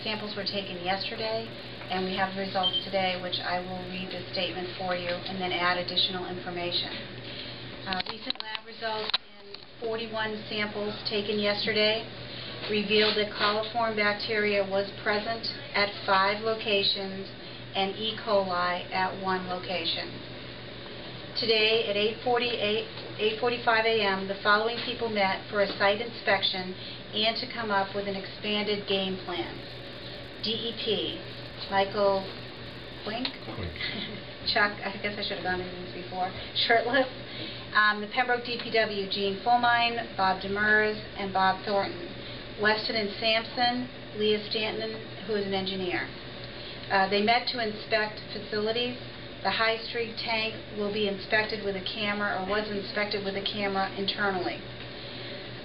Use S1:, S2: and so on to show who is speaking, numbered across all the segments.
S1: samples were taken yesterday, and we have the results today, which I will read the statement for you and then add additional information. Recent lab results in 41 samples taken yesterday revealed that coliform bacteria was present at 5 locations and E. coli at 1 location. Today at 8:45 a.m., the following people met for a site inspection and to come up with an expanded game plan. DEP, Michael Quink? Chuck, I guess I should have gone into these before, Shirtless. The Pembroke DPW, Gene Fulmine, Bob Demers, and Bob Thornton. Weston and Sampson, Leah Stanton, who is an engineer. They met to inspect facilities. The High Street tank will be inspected with a camera, or was inspected with a camera internally.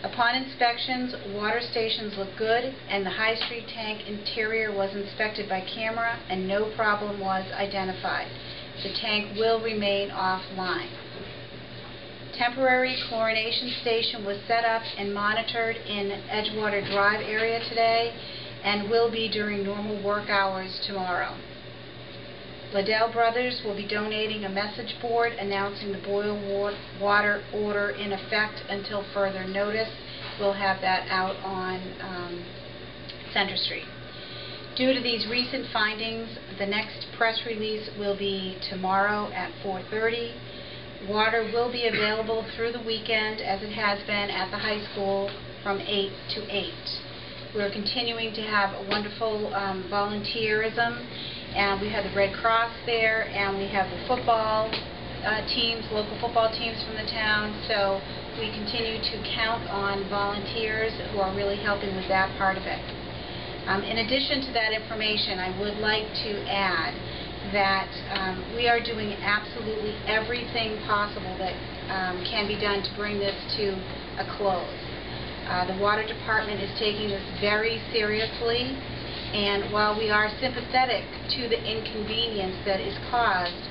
S1: Upon inspections, water stations look good, and the High Street tank interior was inspected by camera, and no problem was identified. The tank will remain offline. Temporary chlorination station was set up and monitored in Edgewater Drive area today, and will be during normal work hours tomorrow. Liddell Brothers will be donating a message board announcing the boil water order in effect until further notice. We'll have that out on Center Street. Due to these recent findings, the next press release will be tomorrow at 4:30. Water will be available through the weekend, as it has been at the high school, from 8 to 8. We're continuing to have a wonderful volunteerism, and we have the Red Cross there, and we have the football teams, local football teams from the town, so we continue to count on volunteers who are really helping with that part of it. In addition to that information, I would like to add that we are doing absolutely everything possible that can be done to bring this to a close. The water department is taking this very seriously, and while we are sympathetic to the inconvenience that is caused,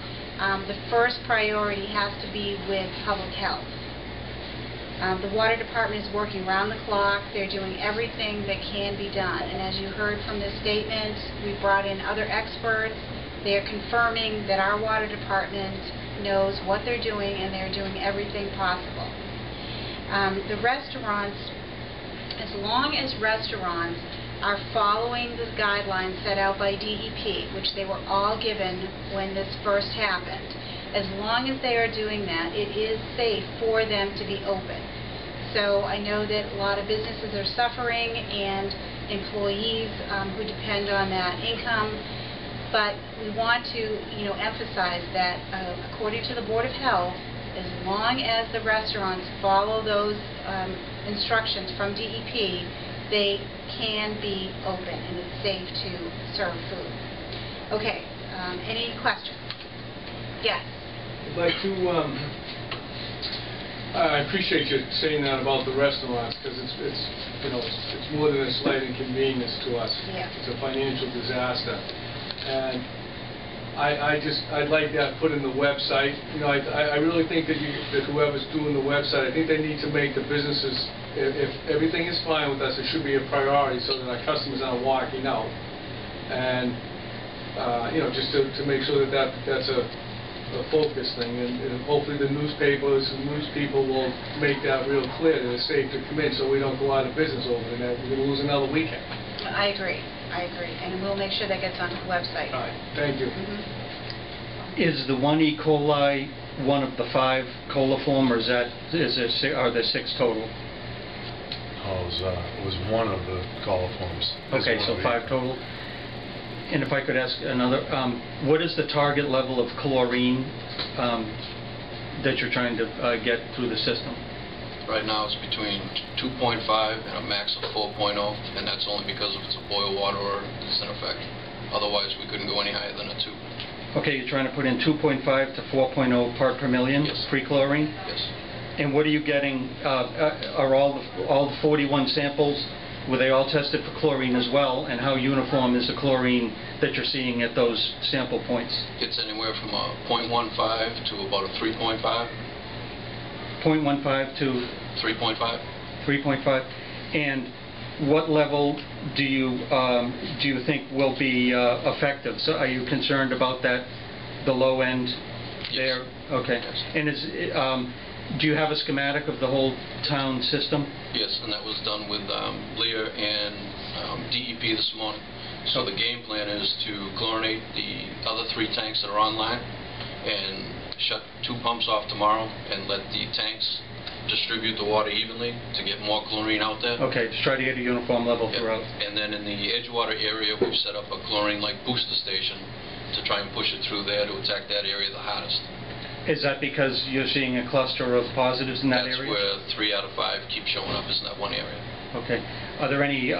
S1: the first priority has to be with public health. The water department is working round the clock. They're doing everything that can be done, and as you heard from this statement, we brought in other experts. They're confirming that our water department knows what they're doing, and they're doing everything possible. The restaurants, as long as restaurants are following the guidelines set out by DEP, which they were all given when this first happened, as long as they are doing that, it is safe for them to be open. So I know that a lot of businesses are suffering, and employees who depend on that income, but we want to emphasize that according to the Board of Health, as long as the restaurants follow those instructions from DEP, they can be open and it's safe to serve food. Okay, any questions? Yes?
S2: I'd like to, I appreciate you saying that about the restaurants, because it's more than a slight inconvenience to us.
S1: Yeah.
S2: It's a financial disaster. And I'd like that put in the website. I really think that whoever's doing the website, I think they need to make the businesses, if everything is fine with us, it should be a priority so that our customers aren't walking out. And just to make sure that that's a focus thing, and hopefully the newspapers and news people will make that real clear that it's safe to come in, so we don't go out of business over it, and that we're going to lose another weekend.
S1: I agree, and we'll make sure that gets onto the website.
S2: All right, thank you.
S3: Is the 1 E. coli one of the 5 coliform, or are there 6 total?
S4: Oh, it was one of the coliforms.
S3: Okay, so 5 total. And if I could ask another, what is the target level of chlorine that you're trying to get through the system?
S5: Right now it's between 2.5 and a max of 4.0, and that's only because if it's a boil water or it's in effect. Otherwise we couldn't go any higher than a 2.
S3: Okay, you're trying to put in 2.5 to 4.0 part per million?
S5: Yes.
S3: Free chlorine?
S5: Yes.
S3: And what are you getting, are all the 41 samples, were they all tested for chlorine as well? And how uniform is the chlorine that you're seeing at those sample points?
S5: It's anywhere from a 0.15 to about a 3.5.
S3: 0.15 to
S5: 3.5.
S3: 3.5. And what level do you think will be effective? So are you concerned about that, the low end there?
S5: Yes.
S3: Okay.
S5: Yes.
S3: And do you have a schematic of the whole town system?
S5: Yes, and that was done with Lear and DEP this morning. So the game plan is to chlorinate the other 3 tanks that are online and shut 2 pumps off tomorrow and let the tanks distribute the water evenly to get more chlorine out there.
S3: Okay, just try to get a uniform level throughout.
S5: And then in the Edgewater area, we've set up a chlorine-like booster station to try and push it through there to attack that area the hardest.
S3: Is that because you're seeing a cluster of positives in that area?
S5: That's where 3 out of 5 keep showing up, is in that one area.
S3: Okay. Are there any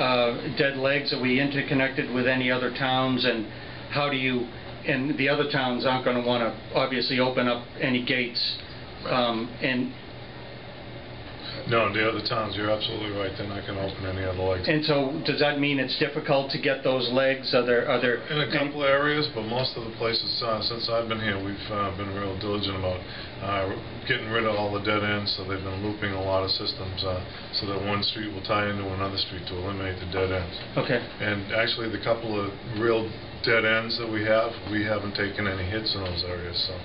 S3: dead legs? Are we interconnected with any other towns? And how do you, and the other towns aren't going to want to obviously open up any gates.
S5: Right.
S4: No, the other towns, you're absolutely right, they're not going to open any other legs.
S3: And so does that mean it's difficult to get those legs? Are there
S4: In a couple of areas, but most of the places, since I've been here, we've been real diligent about getting rid of all the dead ends, so they've been looping a lot of systems so that one street will tie into another street to eliminate the dead ends.
S3: Okay.
S4: And actually the couple of real dead ends that we haven't taken any hits in those areas. So.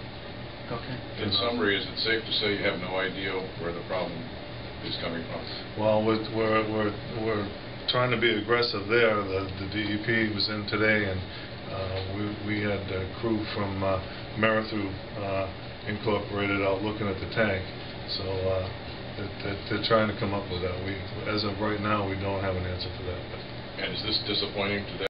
S3: Okay.
S6: In summary, is it safe to say you have no idea where the problem is coming from?
S4: Well, we're trying to be aggressive there. The DEP was in today, and we had a crew from Merithu Incorporated out looking at the tank. So they're trying to come up with that. As of right now, we don't have an answer for that.
S6: And is this disappointing to them?